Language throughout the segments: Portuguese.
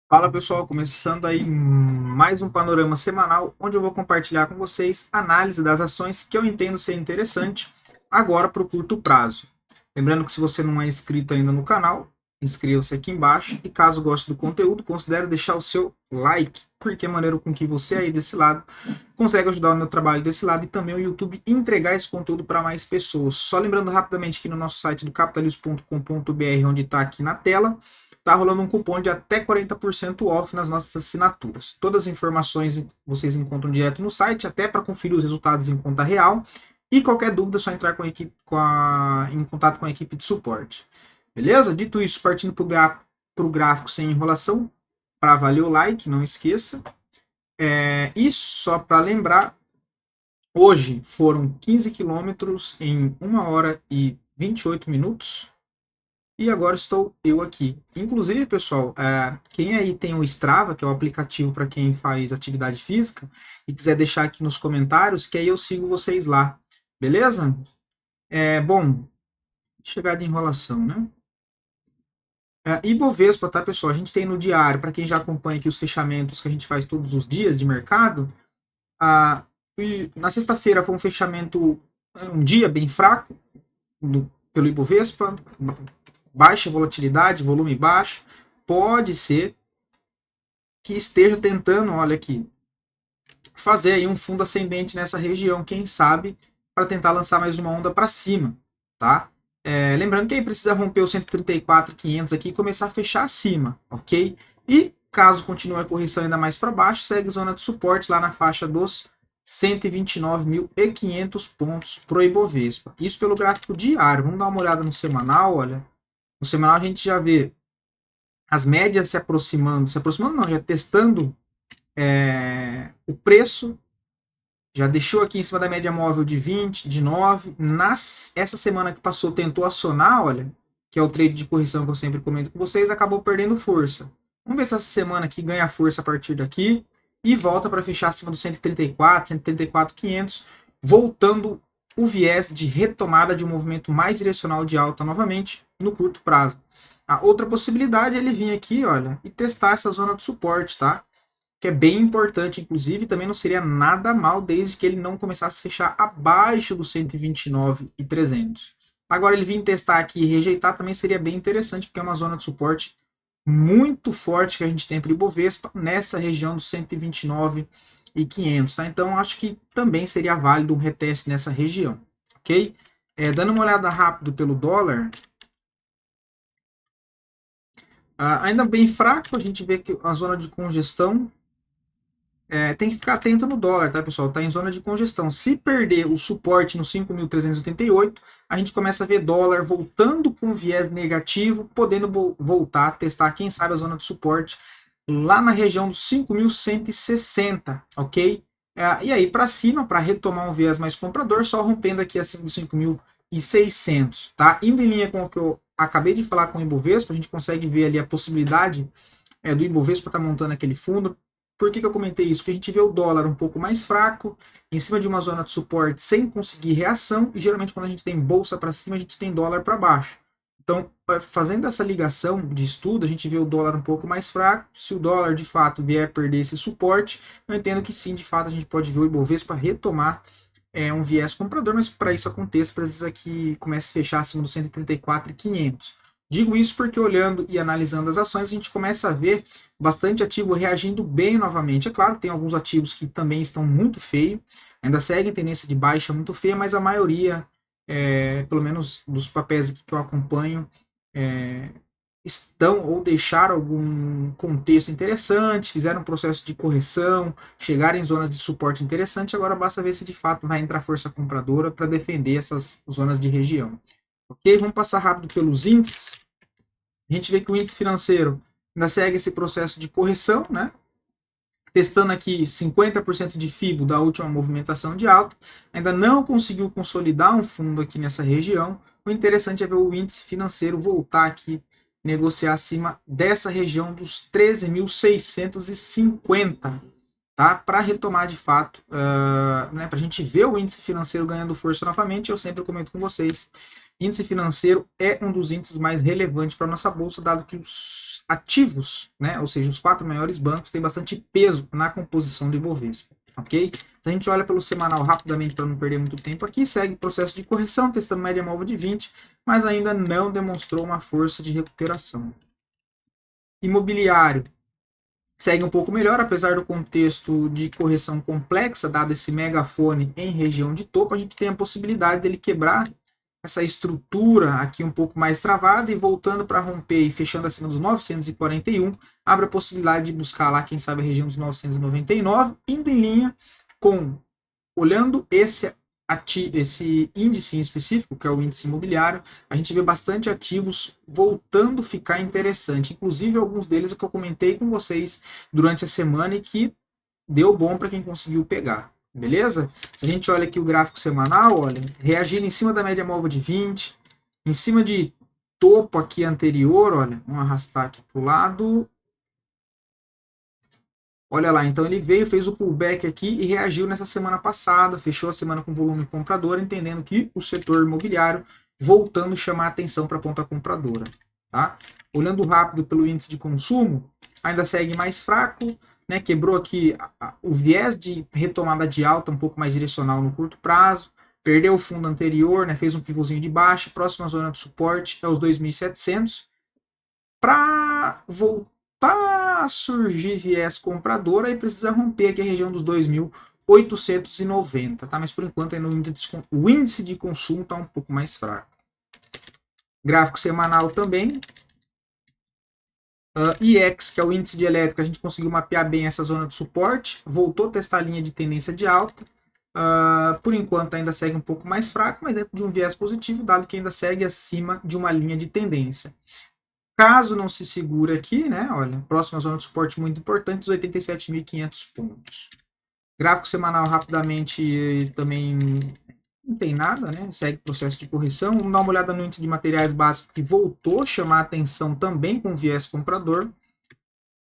Fala pessoal, começando aí mais um panorama semanal, onde eu vou compartilhar com vocês análise das ações que eu entendo ser interessante agora para o curto prazo. Lembrando que se você não é inscrito ainda no canal, inscreva-se aqui embaixo e caso goste do conteúdo, considere deixar o seu like, porque é a maneira com que você aí desse lado consegue ajudar o meu trabalho desse lado e também o YouTube entregar esse conteúdo para mais pessoas. Só lembrando rapidamente que no nosso site do capitalismo.com.br, onde está aqui na tela, tá rolando um cupom de até 40% off nas nossas assinaturas. Todas as informações vocês encontram direto no site, até para conferir os resultados em conta real. E qualquer dúvida é só entrar com a equipe, em contato com a equipe de suporte. Beleza? Dito isso, partindo para o gráfico sem enrolação, para valer o like, não esqueça. E só para lembrar, hoje foram 15 quilômetros em 1 hora e 28 minutos. E agora estou eu aqui. Inclusive, pessoal, quem aí tem o Strava, que é o aplicativo para quem faz atividade física, e quiser deixar aqui nos comentários, que aí eu sigo vocês lá. Beleza? Bom, chegar de enrolação, né? Ibovespa, tá, pessoal? A gente tem no diário, para quem já acompanha aqui os fechamentos que a gente faz todos os dias de mercado. Ah, e na sexta-feira foi um fechamento, um dia bem fraco pelo Ibovespa, baixa volatilidade, volume baixo. Pode ser que esteja tentando, olha aqui, fazer aí um fundo ascendente nessa região, quem sabe, para tentar lançar mais uma onda para cima, tá? Lembrando que aí precisa romper o 134.500 aqui e começar a fechar acima, ok? E caso continue a correção ainda mais para baixo, segue zona de suporte lá na faixa dos 129.500 pontos pro Ibovespa. Isso pelo gráfico diário. Vamos dar uma olhada no semanal, olha. No semanal a gente já vê as médias se aproximando não, já testando o preço, já deixou aqui em cima da média móvel de 20, de 9. Essa semana que passou tentou acionar, olha, que é o trade de correção que eu sempre comento com vocês, acabou perdendo força. Vamos ver se essa semana aqui ganha força a partir daqui e volta para fechar acima do 134, 134.500, voltando o viés de retomada de um movimento mais direcional de alta novamente no curto prazo. A outra possibilidade é ele vir aqui, olha, e testar essa zona de suporte, tá? Que é bem importante, inclusive, também não seria nada mal desde que ele não começasse a fechar abaixo dos 129.300. Agora ele vir testar aqui e rejeitar também seria bem interessante, porque é uma zona de suporte muito forte que a gente tem para o Ibovespa nessa região dos 129.500, tá? Então acho que também seria válido um reteste nessa região, ok? Dando uma olhada rápido pelo dólar, ainda bem fraco, a gente vê que a zona de congestão tem que ficar atento no dólar, tá, pessoal? Tá em zona de congestão. Se perder o suporte no 5.388, a gente começa a ver dólar voltando com viés negativo, podendo voltar a testar, quem sabe, a zona de suporte lá na região dos 5.160, ok? E aí para cima, para retomar um viés mais comprador, só rompendo aqui acima dos 5.600, tá? Indo em linha com o que eu acabei de falar com o Ibovespa, a gente consegue ver ali a possibilidade do Ibovespa estar montando aquele fundo. Por que eu comentei isso? Porque a gente vê o dólar um pouco mais fraco, em cima de uma zona de suporte sem conseguir reação, e geralmente quando a gente tem bolsa para cima, a gente tem dólar para baixo. Então, fazendo essa ligação de estudo, a gente vê o dólar um pouco mais fraco. Se o dólar de fato vier perder esse suporte, eu entendo que sim, de fato, a gente pode ver o Ibovespa retomar um viés comprador, mas para isso aconteça, precisa que comece a fechar acima dos 134.500. Digo isso porque olhando e analisando as ações, a gente começa a ver bastante ativo reagindo bem novamente. É claro, tem alguns ativos que também estão muito feios, ainda seguem tendência de baixa muito feia, mas a maioria, pelo menos dos papéis aqui que eu acompanho, estão ou deixaram algum contexto interessante, fizeram um processo de correção, chegaram em zonas de suporte interessante, agora basta ver se de fato vai entrar força compradora para defender essas zonas de região. Ok? Vamos passar rápido pelos índices. A gente vê que o índice financeiro ainda segue esse processo de correção, né? Testando aqui 50% de FIBO da última movimentação de alta, ainda não conseguiu consolidar um fundo aqui nessa região. O interessante é ver o índice financeiro voltar aqui, negociar acima dessa região dos 13.650. tá? Para retomar de fato, né, para a gente ver o índice financeiro ganhando força novamente, eu sempre comento com vocês, índice financeiro é um dos índices mais relevantes para a nossa bolsa, dado que os ativos, né, ou seja, os 4 maiores bancos, têm bastante peso na composição do Ibovespa, ok? Se a gente olha pelo semanal rapidamente para não perder muito tempo aqui, segue processo de correção, testando média móvel de 20, mas ainda não demonstrou uma força de recuperação. Imobiliário segue um pouco melhor, apesar do contexto de correção complexa, dado esse megafone em região de topo, a gente tem a possibilidade dele quebrar essa estrutura aqui um pouco mais travada e voltando para romper e fechando acima dos 941, abre a possibilidade de buscar lá, quem sabe, a região dos 999, indo em linha com, olhando esse índice em específico, que é o índice imobiliário, a gente vê bastante ativos voltando a ficar interessante. Inclusive, alguns deles que eu comentei com vocês durante a semana e que deu bom para quem conseguiu pegar. Beleza? Se a gente olha aqui o gráfico semanal, olha, reagindo em cima da média móvel de 20, em cima de topo aqui anterior, olha, vamos arrastar aqui para o lado. Olha lá, então ele veio, fez o pullback aqui e reagiu nessa semana passada, fechou a semana com volume comprador, entendendo que o setor imobiliário voltando a chamar a atenção para a ponta compradora. Tá? Olhando rápido pelo índice de consumo, ainda segue mais fraco, né? Quebrou aqui o viés de retomada de alta um pouco mais direcional no curto prazo, perdeu o fundo anterior, né? Fez um pivôzinho de baixa, próxima zona de suporte é os 2.700. Para voltar a surgir viés comprador, aí precisa romper aqui a região dos 2.890, tá? Mas por enquanto ainda o índice de consumo está um pouco mais fraco. Gráfico semanal também. IX, que é o índice de elétrica, a gente conseguiu mapear bem essa zona de suporte, voltou a testar a linha de tendência de alta. Por enquanto ainda segue um pouco mais fraco, mas dentro de um viés positivo, dado que ainda segue acima de uma linha de tendência. Caso não se segure aqui, né? Olha, próxima zona de suporte muito importante, os 87.500 pontos. Gráfico semanal rapidamente também não tem nada, né? Segue processo de correção. Vamos dar uma olhada no índice de materiais básicos que voltou a chamar a atenção também com viés comprador.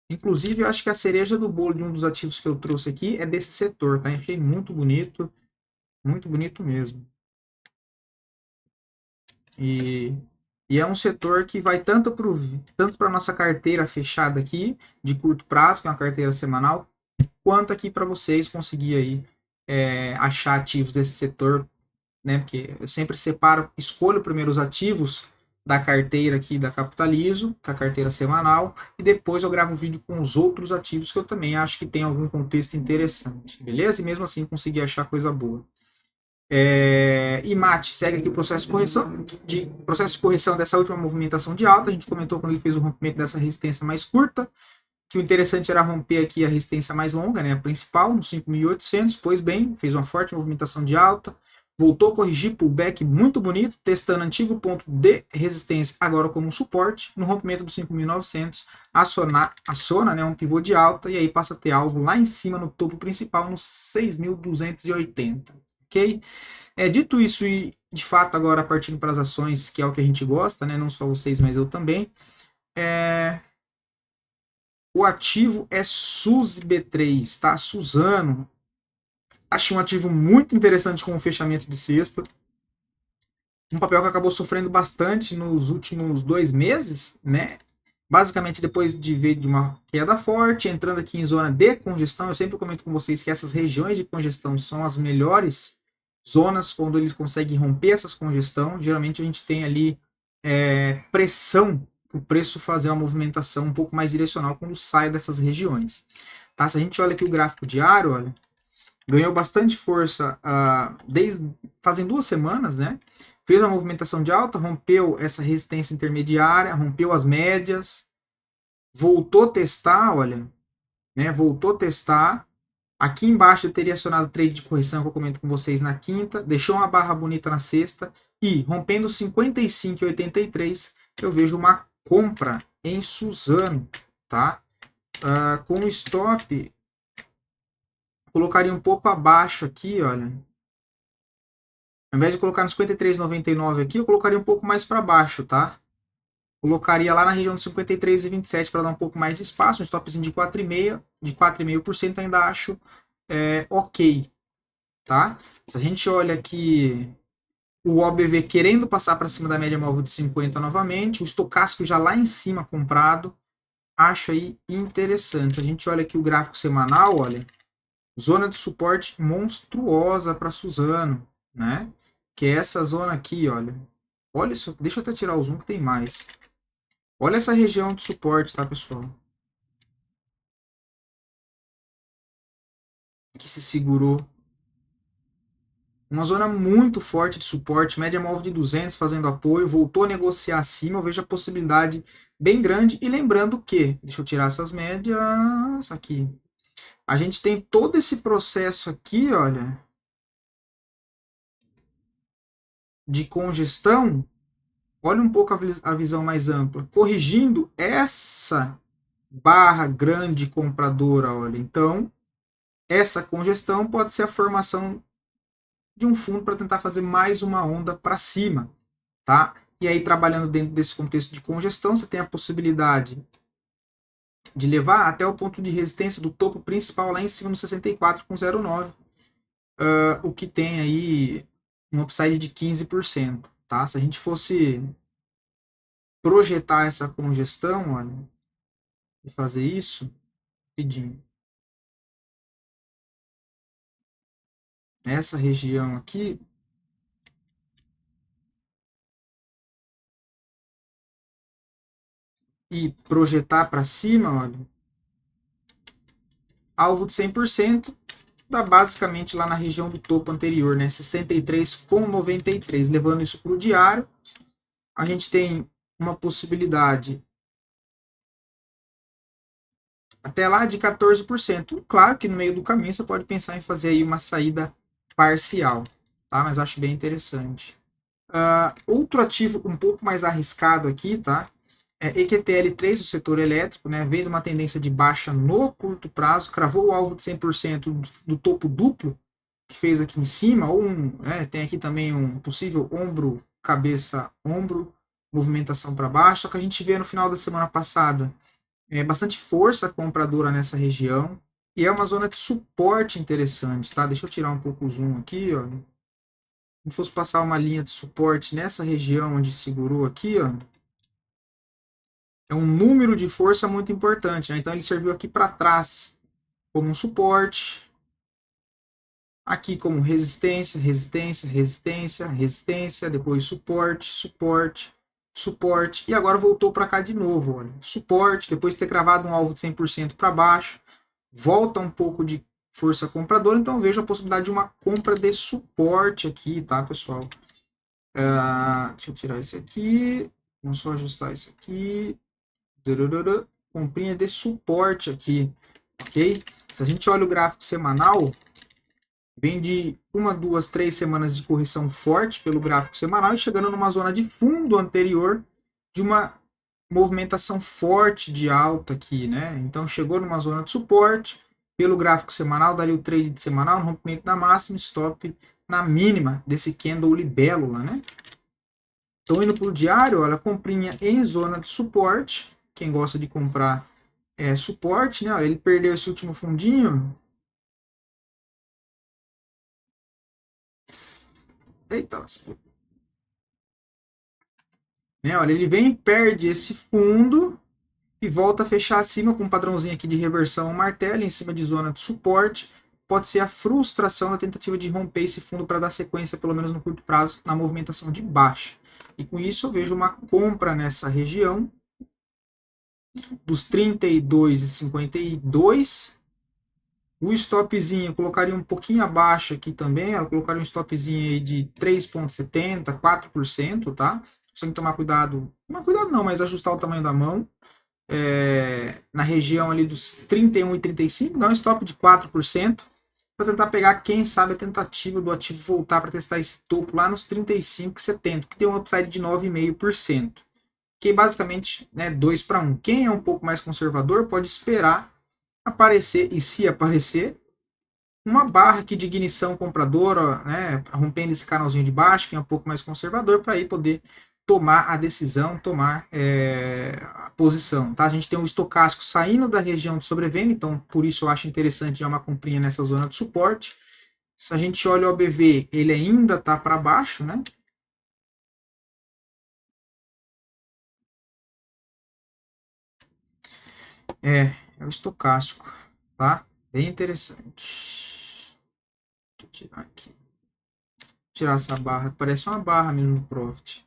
Inclusive, eu acho que a cereja do bolo de um dos ativos que eu trouxe aqui é desse setor, tá? Achei muito bonito mesmo. E é um setor que vai tanto para a nossa carteira fechada aqui, de curto prazo, que é uma carteira semanal, quanto aqui para vocês conseguir aí achar ativos desse setor, né? Porque eu sempre separo, escolho primeiro os ativos da carteira aqui da Capitalizo, que é a carteira semanal, e depois eu gravo um vídeo com os outros ativos que eu também acho que tem algum contexto interessante, beleza? E mesmo assim conseguir achar coisa boa. IMAT segue aqui o processo de correção dessa última movimentação de alta. A gente comentou quando ele fez o rompimento dessa resistência mais curta, que o interessante era romper aqui a resistência mais longa, né, a principal, no 5.800. Pois bem, fez uma forte movimentação de alta, voltou a corrigir pullback muito bonito, testando antigo ponto de resistência agora como suporte. No rompimento do 5.900, aciona, né, um pivô de alta e aí passa a ter alvo lá em cima no topo principal, no 6.280. Ok? Dito isso, e de fato agora partindo para as ações, que é o que a gente gosta, né? Não só vocês, mas eu também. O ativo é SUSB3, tá? Suzano. Achei um ativo muito interessante com o fechamento de sexta. Um papel que acabou sofrendo bastante nos últimos 2 meses, né? Basicamente depois de ver de uma queda forte, entrando aqui em zona de congestão. Eu sempre comento com vocês que essas regiões de congestão são as melhores zonas quando eles conseguem romper essas congestão. Geralmente a gente tem ali pressão para o preço fazer uma movimentação um pouco mais direcional quando sai dessas regiões. Tá? Se a gente olha aqui o gráfico diário, olha, ganhou bastante força fazem 2 semanas, né? Fez uma movimentação de alta, rompeu essa resistência intermediária, rompeu as médias, voltou a testar, olha, né? Voltou a testar. Aqui embaixo eu teria acionado o trade de correção que eu comento com vocês na quinta, deixou uma barra bonita na sexta e rompendo 55,83 eu vejo uma compra em Suzano, tá? Com o stop colocaria um pouco abaixo aqui, olha. Ao invés de colocar no 53,99 aqui, eu colocaria um pouco mais para baixo, tá? Colocaria lá na região de 53,27 para dar um pouco mais de espaço, um stopzinho de 4,5%, de 4,5% ainda acho ok, tá? Se a gente olha aqui o OBV querendo passar para cima da média móvel de 50 novamente, o estocástico já lá em cima comprado, acho aí interessante. Se a gente olha aqui o gráfico semanal, olha, zona de suporte monstruosa para Suzano, né? Que é essa zona aqui, olha. Olha isso, deixa eu até tirar o zoom que tem mais. Olha essa região de suporte, tá, pessoal? Que se segurou. Uma zona muito forte de suporte, média móvel de 200 fazendo apoio, voltou a negociar acima, eu vejo a possibilidade bem grande. E lembrando que, deixa eu tirar essas médias aqui. A gente tem todo esse processo aqui, olha, de congestão. Olha um pouco a visão mais ampla, corrigindo essa barra grande compradora, olha. Então, essa congestão pode ser a formação de um fundo para tentar fazer mais uma onda para cima, tá? E aí, trabalhando dentro desse contexto de congestão, você tem a possibilidade de levar até o ponto de resistência do topo principal lá em cima no 64,09, o que tem aí um upside de 15%, tá? Se a gente fosse projetar essa congestão, olha, e fazer isso, pedindo essa região aqui, e projetar para cima, olha, alvo de 100%, dá basicamente lá na região do topo anterior, né, 63,93. Levando isso para o diário, a gente tem uma possibilidade até lá de 14%. Claro que no meio do caminho você pode pensar em fazer aí uma saída parcial, tá? Mas acho bem interessante. Outro ativo um pouco mais arriscado aqui, tá? É EQTL3 do setor elétrico, né? Vem de uma tendência de baixa no curto prazo, cravou o alvo de 100% do topo duplo que fez aqui em cima, ou tem aqui também um possível ombro, cabeça, ombro, movimentação para baixo, só que a gente vê no final da semana passada bastante força compradora nessa região, e é uma zona de suporte interessante, tá? Deixa eu tirar um pouco o zoom aqui, ó. Se fosse passar uma linha de suporte nessa região onde segurou aqui, ó, é um número de força muito importante, né? Então ele serviu aqui para trás como um suporte, aqui como resistência, resistência, resistência, resistência, depois suporte, suporte, suporte, e agora voltou para cá de novo, olha. Suporte, depois de ter cravado um alvo de 100% para baixo, volta um pouco de força compradora, então vejo a possibilidade de uma compra de suporte aqui, tá, pessoal? Deixa eu tirar esse aqui, vamos só ajustar esse aqui, comprinha de suporte aqui, ok? Se a gente olha o gráfico semanal, vem de 1, 2, 3 semanas de correção forte pelo gráfico semanal e chegando numa zona de fundo anterior de uma movimentação forte de alta aqui, né? Então chegou numa zona de suporte pelo gráfico semanal, daria o trade de semanal, no rompimento da máxima, stop na mínima desse candle libélula, né? Então indo para o diário, olha, comprinha em zona de suporte, quem gosta de comprar suporte, né? Olha, ele perdeu esse último fundinho. Eita, né? Olha, ele vem, perde esse fundo e volta a fechar acima com um padrãozinho aqui de reversão, um martelo em cima de zona de suporte. Pode ser a frustração da tentativa de romper esse fundo para dar sequência, pelo menos no curto prazo, na movimentação de baixa. E com isso eu vejo uma compra nessa região dos 32,52. O stopzinho eu colocaria um pouquinho abaixo aqui também, eu colocaria um stopzinho aí de 3,70, 4%, tá? Você tem que tomar cuidado, não, mas ajustar o tamanho da mão. Na região ali dos 31 e 35, dá um stop de 4%, para tentar pegar, quem sabe, a tentativa do ativo voltar para testar esse topo lá nos 35 e 70, que tem um upside de 9,5%. Que basicamente, né, 2 para 1. Quem é um pouco mais conservador pode esperar aparecer, e se aparecer, uma barra aqui de ignição compradora, né, rompendo esse canalzinho de baixo, quem é um pouco mais conservador, para aí poder tomar a decisão, tomar a posição. Tá? A gente tem um estocástico saindo da região de sobrevenda, então por isso eu acho interessante já uma comprinha nessa zona de suporte. Se a gente olha o OBV, ele ainda está para baixo, né? É o estocástico, tá? Bem interessante. Deixa eu tirar aqui. Tirar essa barra, parece uma barra mesmo no Profit.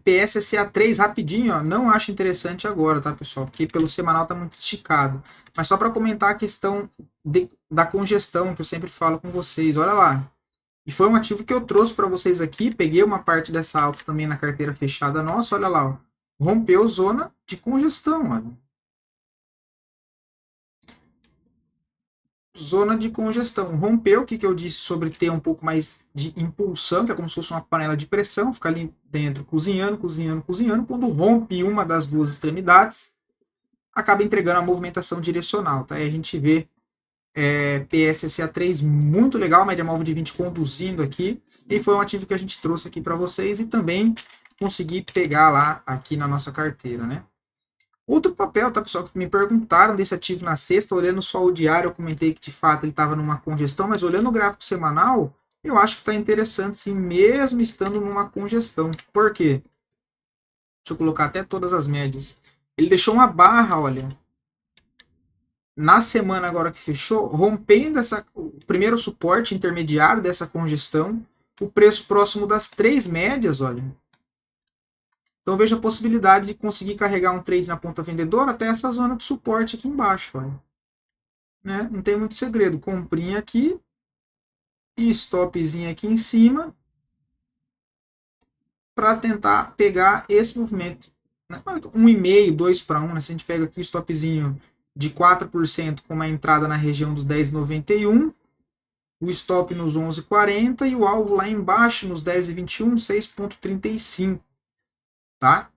PSSA3 rapidinho, ó, não acho interessante agora, tá, pessoal? Porque pelo semanal tá muito esticado. Mas só para comentar a questão da congestão que eu sempre falo com vocês, olha lá. E foi um ativo que eu trouxe para vocês aqui, peguei uma parte dessa alta também na carteira fechada nossa, olha lá, ó. Rompeu zona de congestão, olha. Zona de congestão. Rompeu, o que eu disse sobre ter um pouco mais de impulsão, que é como se fosse uma panela de pressão, fica ali dentro cozinhando, cozinhando, cozinhando. Quando rompe uma das duas extremidades, acaba entregando a movimentação direcional. Tá? Aí a gente vê PSSA3 muito legal, média móvel de 20 conduzindo aqui. E foi um ativo que a gente trouxe aqui para vocês e também consegui pegar lá aqui na nossa carteira, né? Outro papel, tá, pessoal, que me perguntaram desse ativo na sexta, olhando só o diário, eu comentei que de fato ele estava numa congestão, mas olhando o gráfico semanal, eu acho que está interessante sim, mesmo estando numa congestão. Por quê? Deixa eu colocar até todas as médias. Ele deixou uma barra, olha, na semana agora que fechou, rompendo o primeiro suporte intermediário dessa congestão, o preço próximo das três médias, olha. Então veja a possibilidade de conseguir carregar um trade na ponta vendedora até essa zona de suporte aqui embaixo. Olha. Né? Não tem muito segredo. Comprinha aqui e stopzinho aqui em cima para tentar pegar esse movimento. Né? 1,5, 2 para 1. Né? Se a gente pega aqui o stopzinho de 4% com uma entrada na região dos 10,91, o stop nos 11,40 e o alvo lá embaixo nos 10,21, 6,35. Tá?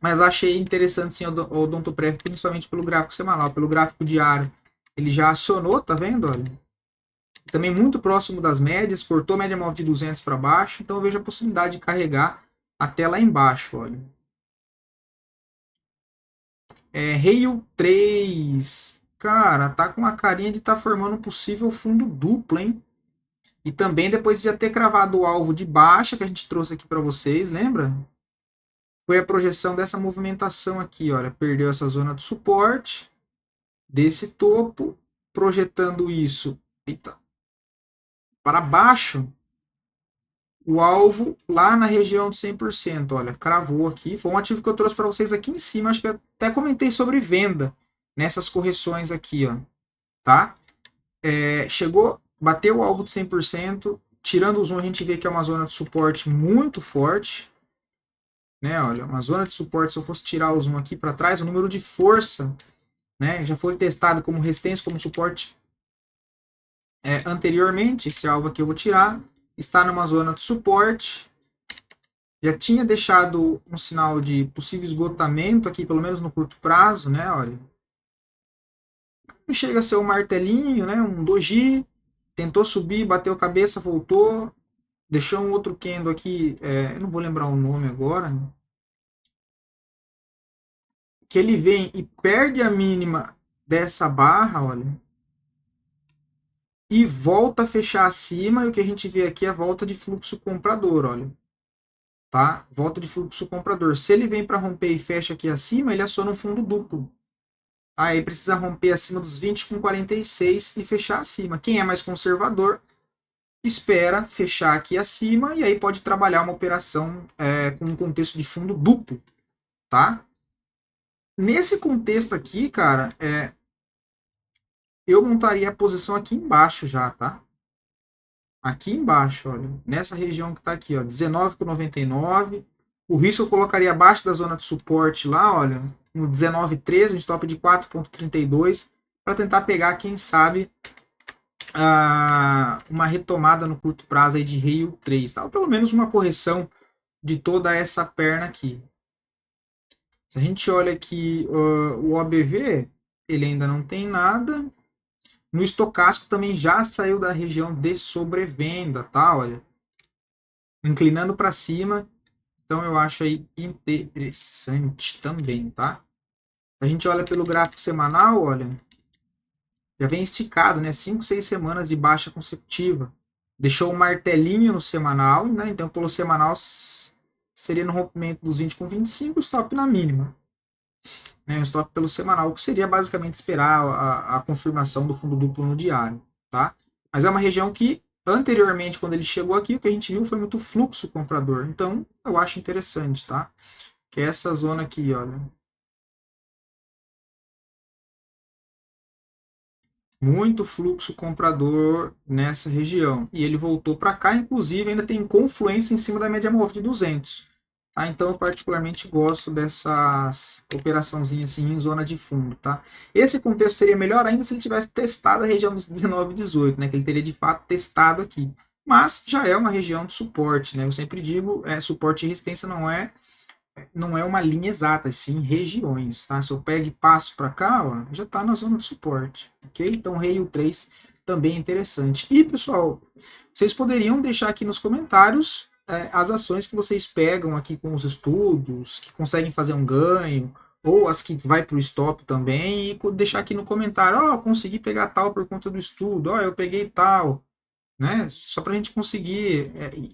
Mas achei interessante sim o Odontoprev, principalmente pelo gráfico semanal, pelo gráfico diário. Ele já acionou, tá vendo? Olha. Também muito próximo das médias, cortou média móvel de 200 para baixo, então eu vejo a possibilidade de carregar até lá embaixo, olha. Rail 3, cara, tá com a carinha de estar formando um possível fundo duplo, hein? E também depois de já ter cravado o alvo de baixa que a gente trouxe aqui para vocês, lembra? Foi a projeção dessa movimentação aqui, olha, perdeu essa zona de suporte desse topo, projetando isso, eita, para baixo, o alvo lá na região de 100%, olha, cravou aqui, foi um ativo que eu trouxe para vocês aqui em cima, acho que até comentei sobre venda nessas correções aqui, ó, tá? Chegou, bateu o alvo de 100%, tirando o zoom a gente vê que é uma zona de suporte muito forte, né, olha, uma zona de suporte, se eu fosse tirar o zoom aqui para trás, o número de força, né, já foi testado como resistência, como suporte anteriormente, esse alvo aqui eu vou tirar, está numa zona de suporte, já tinha deixado um sinal de possível esgotamento aqui, pelo menos no curto prazo, né, olha, não chega a ser um martelinho, né, um doji, tentou subir, bateu cabeça, voltou, deixou um outro candle aqui, eu não vou lembrar o nome agora, que ele vem e perde a mínima dessa barra, olha, e volta a fechar acima, e o que a gente vê aqui é a volta de fluxo comprador, olha. Tá? Volta de fluxo comprador. Se ele vem para romper e fecha aqui acima, ele aciona um fundo duplo. Aí precisa romper acima dos 20 com 46 e fechar acima. Quem é mais conservador, espera fechar aqui acima e aí pode trabalhar uma operação com um contexto de fundo duplo. Tá? Nesse contexto aqui, cara, eu montaria a posição aqui embaixo já, tá? Aqui embaixo, olha, nessa região que está aqui, ó, 19,99. O risco eu colocaria abaixo da zona de suporte lá, olha, no 19,13, um stop de 4,32, para tentar pegar, quem sabe, uma retomada no curto prazo aí de Rail 3, tá? Ou pelo menos uma correção de toda essa perna aqui. Se a gente olha aqui o OBV, ele ainda não tem nada. No estocástico também já saiu da região de sobrevenda, tá? Olha, inclinando para cima, Então eu acho aí interessante também, tá? A gente olha pelo gráfico semanal, olha, já vem esticado, né? 5, 6 semanas de baixa consecutiva. Deixou um martelinho no semanal, né? Então pelo semanal seria no rompimento dos 20 com 25, stop na mínima. Né? Um stop pelo semanal, que seria basicamente esperar a confirmação do fundo duplo no diário, tá? Mas é uma região que anteriormente, quando ele chegou aqui, o que a gente viu foi muito fluxo comprador. Então eu acho interessante, tá? Que é essa zona aqui, olha. Muito fluxo comprador nessa região. E ele voltou para cá, inclusive ainda tem confluência em cima da média móvel de 200. Tá? Então eu particularmente gosto dessas operaçãozinhas assim em zona de fundo. Tá? Esse contexto seria melhor ainda se ele tivesse testado a região dos 19 e 18, né? Que ele teria de fato testado aqui. Mas já é uma região de suporte. Né? Eu sempre digo, suporte e resistência não é uma linha exata, sim regiões, tá? Se eu pego e passo para cá, ó, já está na zona de suporte, ok? Então, rei 3 também é interessante. E, pessoal, vocês poderiam deixar aqui nos comentários as ações que vocês pegam aqui com os estudos, que conseguem fazer um ganho, ou as que vai para o stop também, e deixar aqui no comentário, ó, consegui pegar tal por conta do estudo, ó, eu peguei tal, né? Só para a gente conseguir,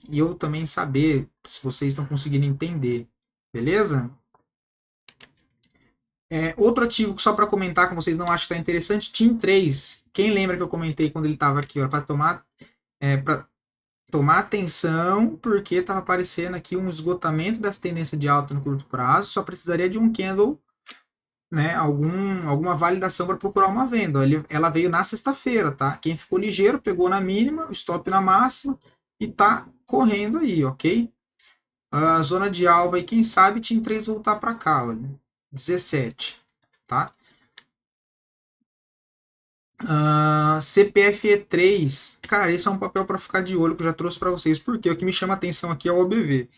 e eu também saber se vocês estão conseguindo entender. Beleza? Outro ativo que só para comentar com vocês não acho que está interessante, TIM 3. Quem lembra que eu comentei quando ele estava aqui, para tomar atenção, porque estava aparecendo aqui um esgotamento dessa tendência de alta no curto prazo, só precisaria de um candle, né, alguma validação para procurar uma venda. Ela veio na sexta-feira, tá? Quem ficou ligeiro pegou na mínima, stop na máxima e tá correndo aí, ok? A zona de alvo aí, quem sabe TIM 3 voltar para cá, olha. 17, tá? CPFE3, cara, esse é um papel para ficar de olho que eu já trouxe para vocês, porque o que me chama a atenção aqui é o OBV.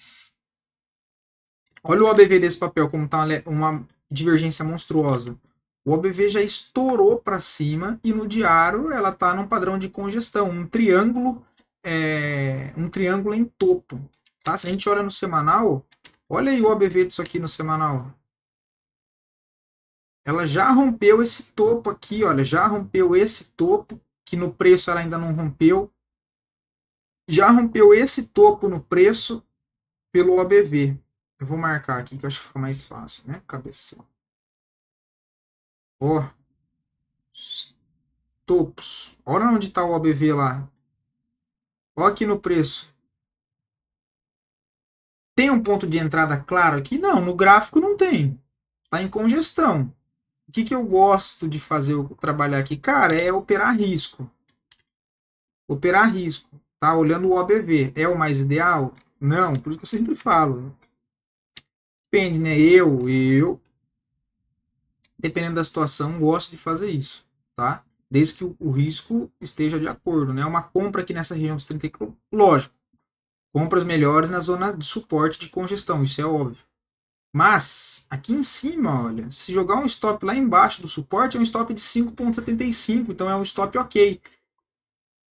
Olha o OBV desse papel, como tá uma divergência monstruosa. O OBV já estourou para cima e no diário ela tá num padrão de congestão, um triângulo em topo, tá? Se a gente olha no semanal, olha aí o OBV disso aqui no semanal. Ela já rompeu esse topo aqui, olha, já rompeu esse topo, que no preço ela ainda não rompeu. Já rompeu esse topo no preço pelo OBV. Eu vou marcar aqui que eu acho que fica mais fácil, né? Cabeção. Ó, topos. Olha onde está o OBV lá. Ó aqui no preço. Tem um ponto de entrada claro aqui? Não, no gráfico não tem. Tá em congestão. O que eu gosto de fazer, trabalhar aqui? Cara, é operar risco. Operar risco, tá? Olhando o OBV, é o mais ideal? Não, por isso que eu sempre falo. Depende, né? Dependendo da situação, gosto de fazer isso, tá? Desde que o risco esteja de acordo, né? Uma compra aqui nessa região dos 30, lógico, compras melhores na zona de suporte de congestão, isso é óbvio. Mas, aqui em cima, olha, se jogar um stop lá embaixo do suporte, é um stop de 5,75, então é um stop ok.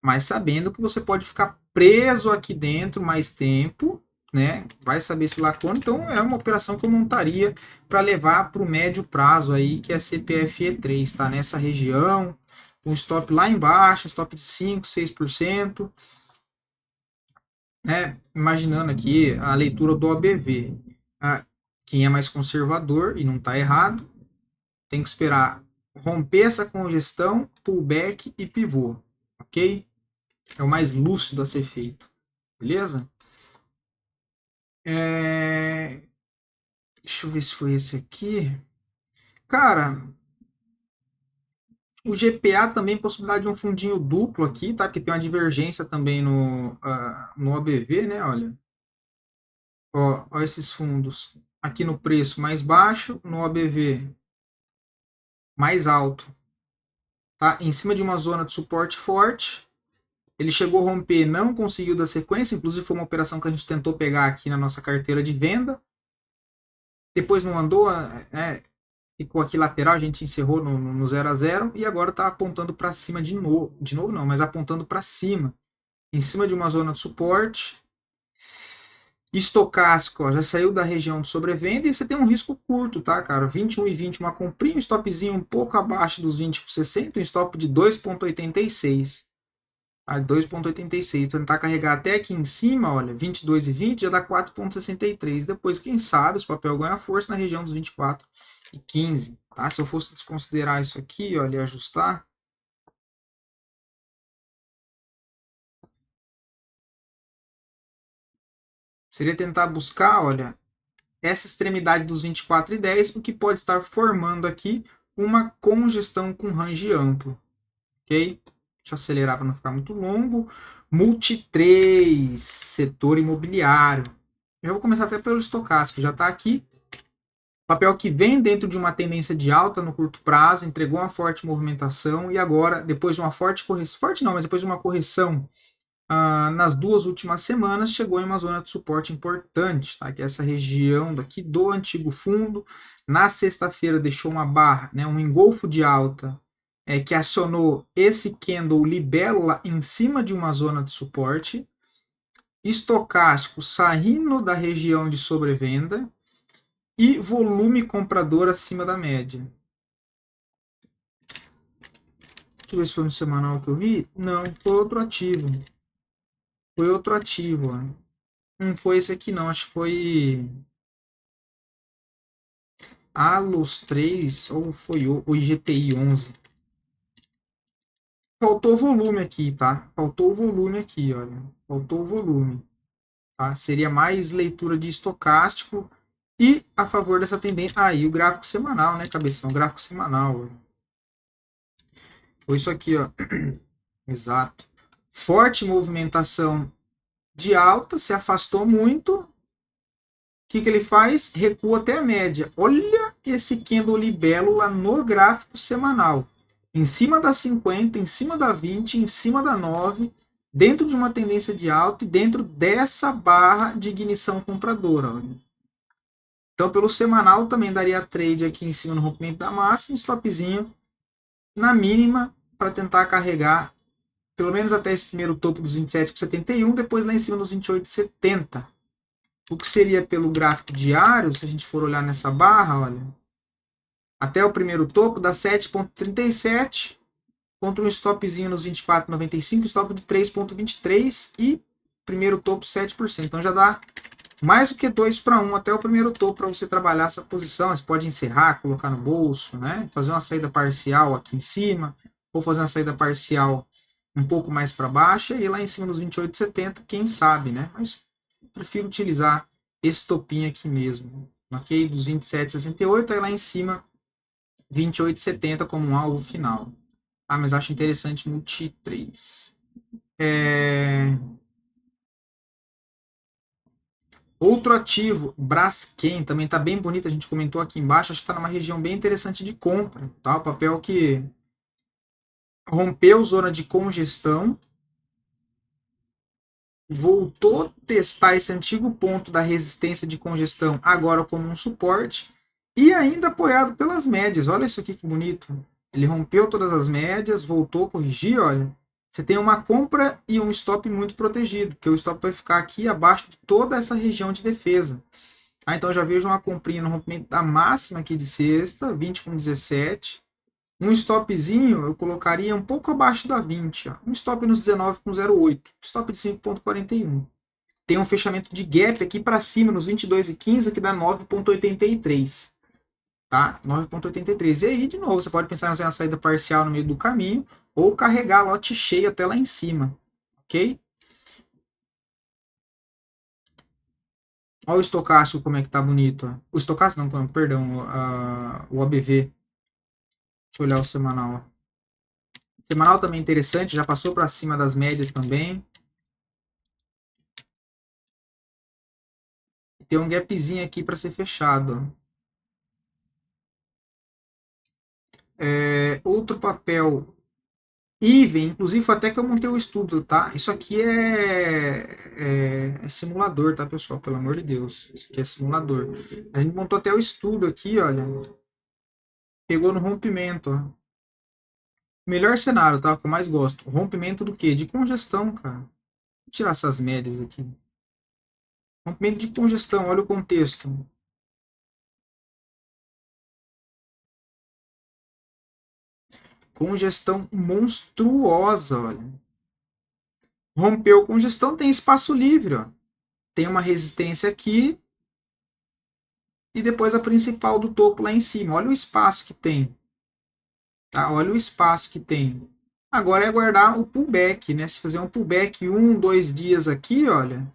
Mas sabendo que você pode ficar preso aqui dentro mais tempo, né? Vai saber se lá quando. Então é uma operação que eu montaria para levar para o médio prazo aí, que é CPFE3, tá? Nessa região, um stop lá embaixo, um stop de 5, 6%, né? Imaginando aqui a leitura do OBV. Quem é mais conservador e não está errado, tem que esperar romper essa congestão, pullback e pivô, ok? É o mais lúcido a ser feito, beleza? Deixa eu ver se foi esse aqui. Cara, o GPA também possibilidade de um fundinho duplo aqui, tá? Que tem uma divergência também no OBV, né? Olha. Ó esses fundos. Aqui no preço mais baixo, no OBV mais alto. Tá? Em cima de uma zona de suporte forte. Ele chegou a romper, não conseguiu dar sequência. Inclusive foi uma operação que a gente tentou pegar aqui na nossa carteira de venda. Depois não andou, né? Ficou aqui lateral, a gente encerrou no 0 a 0 e agora está apontando para cima de novo. De novo não, mas apontando para cima. Em cima de uma zona de suporte. Estocástico, ó, já saiu da região de sobrevenda e você tem um risco curto, tá, cara? 21,20 uma comprinha, um stopzinho um pouco abaixo dos 20,60, um stop de 2,86. Tá? 2,86. Tentar carregar até aqui em cima, olha, 22,20 já dá 4,63. Depois, quem sabe, os papel ganha força na região dos 24,15. Tá? Se eu fosse desconsiderar isso aqui, olha, e ajustar, seria tentar buscar, olha, essa extremidade dos 24,10, o que pode estar formando aqui uma congestão com range amplo, ok? Deixa eu acelerar para não ficar muito longo. Multi 3, setor imobiliário. Eu vou começar até pelo estocástico, já está aqui. Papel que vem dentro de uma tendência de alta no curto prazo, entregou uma forte movimentação e agora, depois de uma forte correção, forte não, mas depois de uma correção nas duas últimas semanas, chegou em uma zona de suporte importante, tá? Que é essa região daqui do antigo fundo. Na sexta-feira deixou uma barra, né, um engolfo de alta que acionou esse candle libélula em cima de uma zona de suporte. Estocástico saindo da região de sobrevenda e volume comprador acima da média. Deixa eu ver se foi no semanal que eu vi. Não, foi outro ativo. Foi outro ativo. Ó. Não foi esse aqui não, acho que foi Alos 3 ou foi o IGTI 11. Faltou volume aqui, tá? Faltou o volume aqui, olha. Faltou o volume. Tá? Seria mais leitura de estocástico e a favor dessa tendência. Ah, e o gráfico semanal, né, cabeção? O gráfico semanal. Olha. Foi isso aqui, ó. Exato. Forte movimentação de alta, se afastou muito. O que ele faz? Recua até a média. Olha esse candle libélula no gráfico semanal. Em cima da 50, em cima da 20, em cima da 9, dentro de uma tendência de alta e dentro dessa barra de ignição compradora. Olha. Então, pelo semanal, também daria trade aqui em cima no rompimento da máxima, stopzinho na mínima para tentar carregar pelo menos até esse primeiro topo dos 27,71, depois lá em cima dos 28,70. O que seria pelo gráfico diário, se a gente for olhar nessa barra, olha, até o primeiro topo dá 7,37 contra um stopzinho nos 24,95, stop de 3,23 e primeiro topo 7%. Então já dá mais do que 2 para 1 até o primeiro topo para você trabalhar essa posição. Você pode encerrar, colocar no bolso, né? Fazer uma saída parcial aqui em cima, ou fazer uma saída parcial um pouco mais para baixo e lá em cima dos 28,70, quem sabe, né? Mas prefiro utilizar esse topinho aqui mesmo, ok? Dos 27,68 aí lá em cima 28,70 como um alvo final. Ah, mas acho interessante multi 3. Outro ativo, Braskem, também está bem bonito, a gente comentou aqui embaixo, acho que está numa região bem interessante de compra. Tá? O papel que rompeu zona de congestão, voltou a testar esse antigo ponto da resistência de congestão, agora como um suporte, e ainda apoiado pelas médias. Olha isso aqui que bonito. Ele rompeu todas as médias, voltou a corrigir, olha. Você tem uma compra e um stop muito protegido, porque o stop vai ficar aqui abaixo de toda essa região de defesa. Ah, então eu já vejo uma comprinha no rompimento da máxima aqui de sexta, 20,17. Um stopzinho eu colocaria um pouco abaixo da 20. Ó. Um stop nos 19,08. Stop de 5,41. Tem um fechamento de gap aqui para cima nos 22,15 que dá 9,83. Tá? 9,83. E aí, de novo, você pode pensar em fazer uma saída parcial no meio do caminho ou carregar lote cheio até lá em cima. Ok? Olha o estocástico como é que tá bonito. Ó. O estocástico não, perdão, o ABV. Deixa eu olhar o semanal. Semanal também interessante, já passou para cima das médias também. Tem um gapzinho aqui para ser fechado. Outro papel Even, inclusive foi até que eu montei o estudo, tá? Isso aqui é simulador, tá, pessoal? Pelo amor de Deus. Isso aqui é simulador. A gente montou até o estudo aqui, olha. Pegou no rompimento, ó. Melhor cenário, tá? O que eu mais gosto. Rompimento do quê? De congestão, cara. Vou tirar essas médias aqui. Rompimento de congestão, olha o contexto. Congestão monstruosa, olha. Rompeu congestão, tem espaço livre, ó. Tem uma resistência aqui e depois a principal do topo lá em cima. Olha o espaço que tem. Tá? Olha o espaço que tem. Agora é aguardar o pullback, né? Se fazer um pullback 1, 2 dias aqui, olha,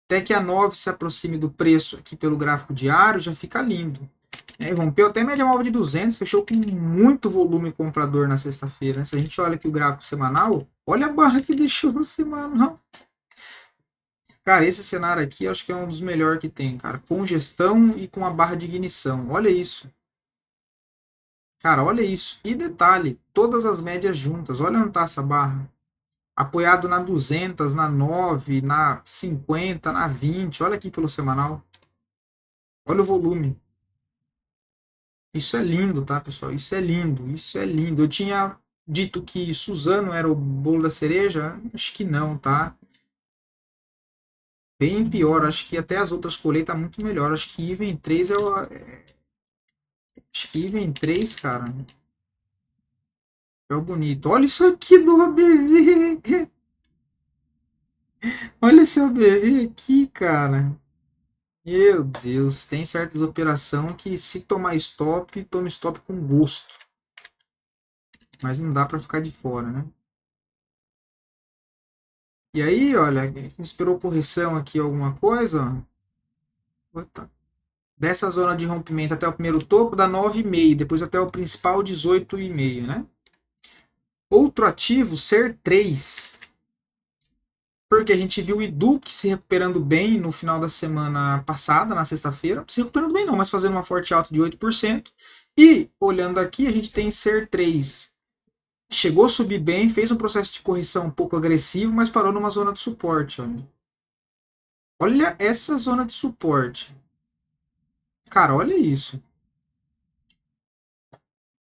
até que a 9 se aproxime do preço aqui pelo gráfico diário, já fica lindo. É, rompeu até a média móvel de 200, fechou com muito volume comprador na sexta-feira. Né? Se a gente olha aqui o gráfico semanal, olha a barra que deixou no semanal. Cara, esse cenário aqui eu acho que é um dos melhores que tem, cara. Congestão e com a barra de ignição. Olha isso. Cara, olha isso. E detalhe, todas as médias juntas. Olha onde está essa barra. Apoiado na 200, na 9, na 50, na 20. Olha aqui pelo semanal. Olha o volume. Isso é lindo, tá, pessoal? Isso é lindo. Isso é lindo. Eu tinha dito que Suzano era o bolo da cereja. Acho que não, tá? Bem pior. Acho que até as outras colheitas tá muito melhor. Acho que Even 3 é o... Acho que Even 3, cara, é o bonito. Olha isso aqui do OBV. Olha esse OBV aqui, cara. Meu Deus, tem certas operações que se tomar stop, toma stop com gosto. Mas não dá para ficar de fora, né? E aí, olha, esperou correção aqui alguma coisa. Dessa zona de rompimento até o primeiro topo dá 9,5, depois até o principal 18,5, né? Outro ativo, ser 3. Porque a gente viu o Iduque se recuperando bem no final da semana passada, na sexta-feira. Se recuperando bem não, mas fazendo uma forte alta de 8%. E, olhando aqui, a gente tem Ser 3. Chegou a subir bem, fez um processo de correção um pouco agressivo, mas parou numa zona de suporte. Olha, olha essa zona de suporte. Cara, olha isso.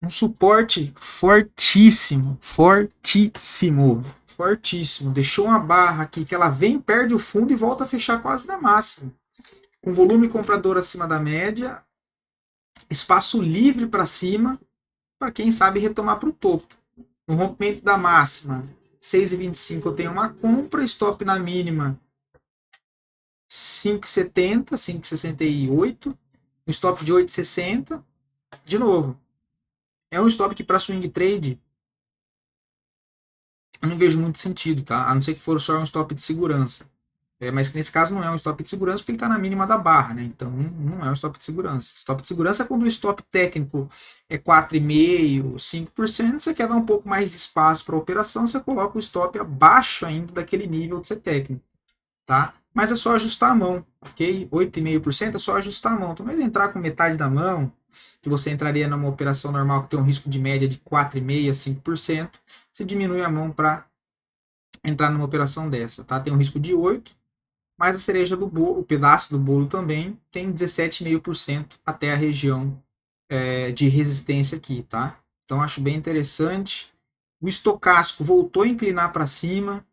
Um suporte fortíssimo, fortíssimo, fortíssimo. Deixou uma barra aqui que ela vem, perde o fundo e volta a fechar quase na máxima. Com volume comprador acima da média, espaço livre para cima, para quem sabe retomar para o topo. No rompimento da máxima, 6,25 eu tenho uma compra, stop na mínima 5,70, 5,68, um stop de 8,60. De novo, é um stop que para swing trade eu não vejo muito sentido, tá? A não ser que for só um stop de segurança. Mas que nesse caso não é um stop de segurança porque ele está na mínima da barra, né? Então não é um stop de segurança. Stop de segurança é quando o stop técnico é 4,5%, 5%. Você quer dar um pouco mais de espaço para a operação, você coloca o stop abaixo ainda daquele nível de ser técnico, tá? Mas é só ajustar a mão, ok? 8,5% é só ajustar a mão. Então, ao invés de entrar com metade da mão, que você entraria numa operação normal que tem um risco de média de 4,5% a 5%, você diminui a mão para entrar numa operação dessa, tá? Tem um risco de 8%, mas a cereja do bolo, o pedaço do bolo também, tem 17,5% até a região de resistência aqui, tá? Então acho bem interessante. O estocástico voltou a inclinar para cima.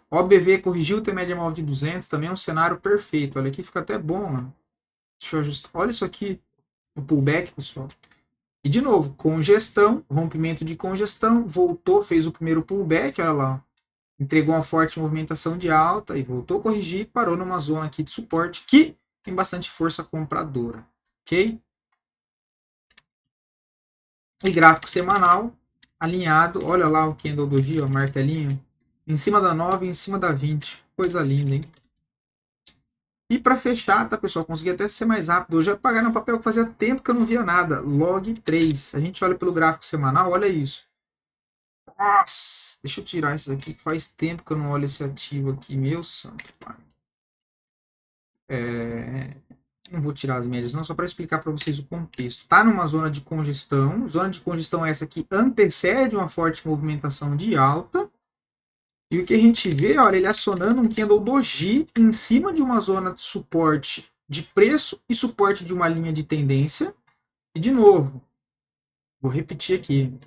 O OBV corrigiu o média móvel de 200, também é um cenário perfeito. Olha aqui, fica até bom, mano. Deixa eu ajustar. Olha isso aqui, o pullback, pessoal. E de novo, congestão, rompimento de congestão, voltou, fez o primeiro pullback, olha lá, entregou uma forte movimentação de alta e voltou a corrigir e parou numa zona aqui de suporte que tem bastante força compradora, ok? E gráfico semanal alinhado, olha lá o candle do dia, o martelinho, em cima da 9 e em cima da 20, coisa linda, hein? E para fechar, tá, pessoal, consegui até ser mais rápido. Hoje eu pagar no papel que fazia tempo que eu não via nada. Log 3. A gente olha pelo gráfico semanal, olha isso. Nossa, deixa eu tirar isso aqui, que faz tempo que eu não olho esse ativo aqui, meu santo pai. Não vou tirar as médias, não, só para explicar para vocês o contexto. Tá numa zona de congestão. Zona de congestão é essa que antecede uma forte movimentação de alta. E o que a gente vê, olha, ele acionando um candle doji em cima de uma zona de suporte de preço e suporte de uma linha de tendência. E de novo, vou repetir aqui.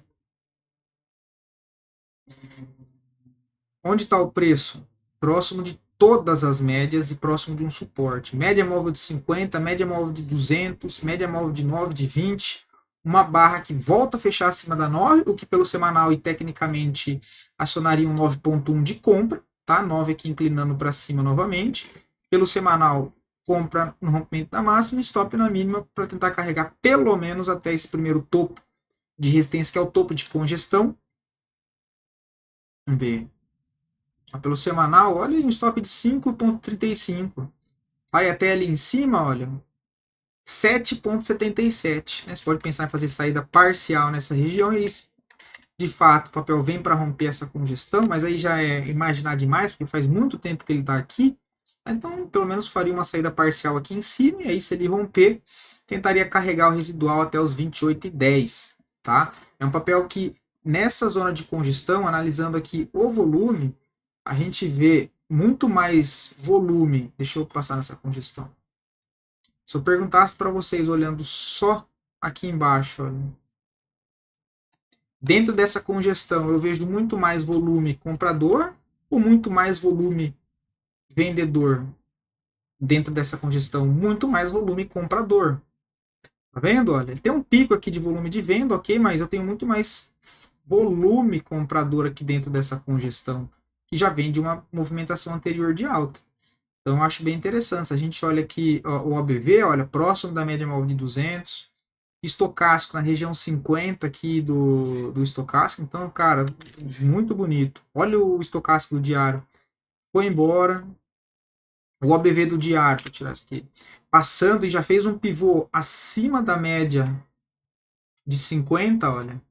Onde está o preço? Próximo de todas as médias e próximo de um suporte. Média móvel de 50, média móvel de 200, média móvel de 9, de 20, uma barra que volta a fechar acima da 9, o que pelo semanal e tecnicamente acionaria um 9.1 de compra, tá? 9 aqui inclinando para cima novamente. Pelo semanal, compra no rompimento da máxima e stop na mínima para tentar carregar pelo menos até esse primeiro topo de resistência, que é o topo de congestão. Vamos ver. Pelo semanal, olha um stop de 5,35. Vai até ali em cima, olha, 7,77. Né? Você pode pensar em fazer saída parcial nessa região e de fato o papel vem para romper essa congestão, mas aí já é imaginar demais, porque faz muito tempo que ele está aqui. Então, pelo menos faria uma saída parcial aqui em cima, e aí se ele romper, tentaria carregar o residual até os 28,10. Tá? É um papel que, nessa zona de congestão, analisando aqui o volume, a gente vê muito mais volume. Deixa eu passar nessa congestão. Se eu perguntasse para vocês, olhando só aqui embaixo, olha, dentro dessa congestão, eu vejo muito mais volume comprador ou muito mais volume vendedor? Dentro dessa congestão, muito mais volume comprador. Tá vendo? Olha, ele tem um pico aqui de volume de venda, ok, mas eu tenho muito mais volume comprador aqui dentro dessa congestão, que já vem de uma movimentação anterior de alta. Então, eu acho bem interessante. Se a gente olha aqui o OBV, olha, próximo da média móvel de 200, estocástico na região 50 aqui do estocástico. Então, cara, muito bonito. Olha o estocástico do diário. Foi embora. O OBV do diário, vou tirar isso aqui, passando e já fez um pivô acima da média de 50, olha.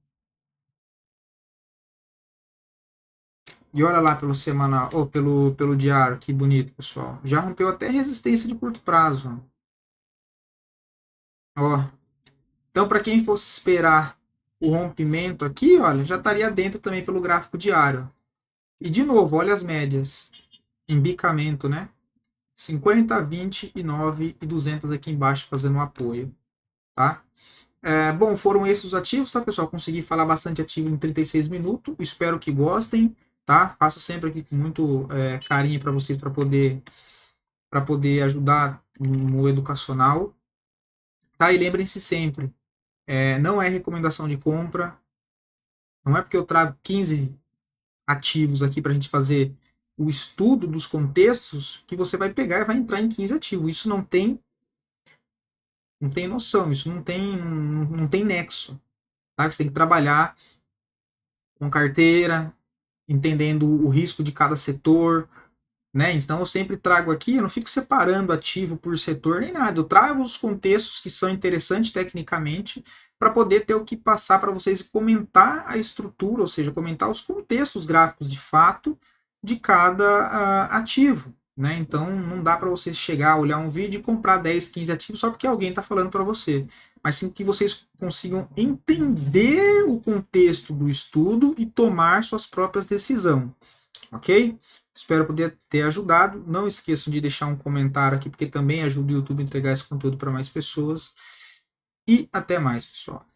E olha lá pelo semanal, ou pelo diário, que bonito, pessoal. Já rompeu até resistência de curto prazo. Ó. Então, para quem fosse esperar o rompimento aqui, olha, já estaria dentro também pelo gráfico diário. E de novo, olha as médias. Embicamento, né? 50, 20 e 9 e 200 aqui embaixo fazendo um apoio, tá? Bom, foram esses os ativos, tá, pessoal? Consegui falar bastante ativo em 36 minutos. Espero que gostem, tá? Faço sempre aqui com muito carinho para vocês, para poder ajudar no educacional. Tá? E lembrem-se sempre, não é recomendação de compra. Não é porque eu trago 15 ativos aqui para a gente fazer o estudo dos contextos que você vai pegar e vai entrar em 15 ativos. Isso não tem noção, isso não tem nexo. Tá? Você tem que trabalhar com carteira, entendendo o risco de cada setor, né? Então eu sempre trago aqui, eu não fico separando ativo por setor nem nada, eu trago os contextos que são interessantes tecnicamente para poder ter o que passar para vocês e comentar a estrutura, ou seja, comentar os contextos gráficos de fato de cada ativo. Né? Então não dá para você chegar, olhar um vídeo e comprar 10, 15 ativos só porque alguém está falando para você, mas sim que vocês consigam entender o contexto do estudo e tomar suas próprias decisões, ok? Espero poder ter ajudado. Não esqueçam de deixar um comentário aqui, porque também ajuda o YouTube a entregar esse conteúdo para mais pessoas. E até mais, pessoal.